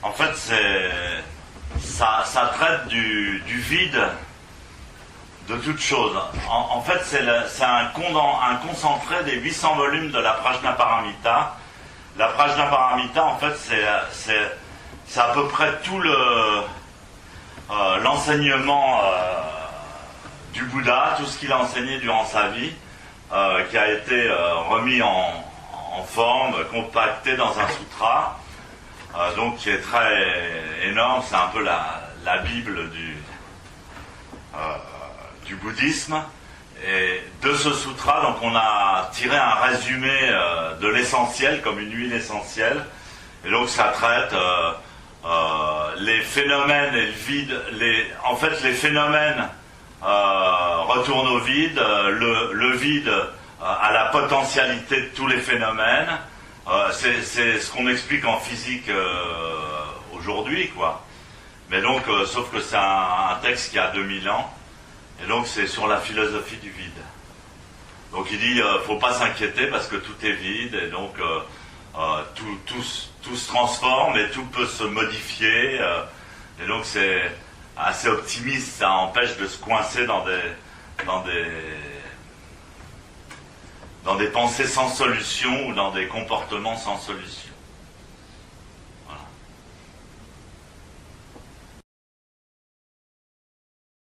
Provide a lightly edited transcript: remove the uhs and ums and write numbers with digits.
En fait, ça traite du vide de toute chose. En fait, c'est un concentré des 800 volumes de la Prajnaparamita. La Prajnaparamita, en fait, c'est à peu près tout l'enseignement du Bouddha, tout ce qu'il a enseigné durant sa vie, qui a été remis en forme, compacté dans un sutra, donc qui est très énorme. C'est un peu la Bible du bouddhisme. Et de ce sutra, donc on a tiré un résumé de l'essentiel, comme une huile essentielle. Et donc ça traite les phénomènes et le vide. En fait, les phénomènes retournent au vide, le vide à la potentialité de tous les phénomènes. C'est ce qu'on explique en physique aujourd'hui, quoi. Mais donc, sauf que c'est un texte qui a 2000 ans, et donc c'est sur la philosophie du vide. Donc il dit, faut pas s'inquiéter parce que tout est vide, et donc tout se transforme et tout peut se modifier, et donc c'est assez optimiste, ça empêche de se coincer dans des pensées sans solution ou dans des comportements sans solution.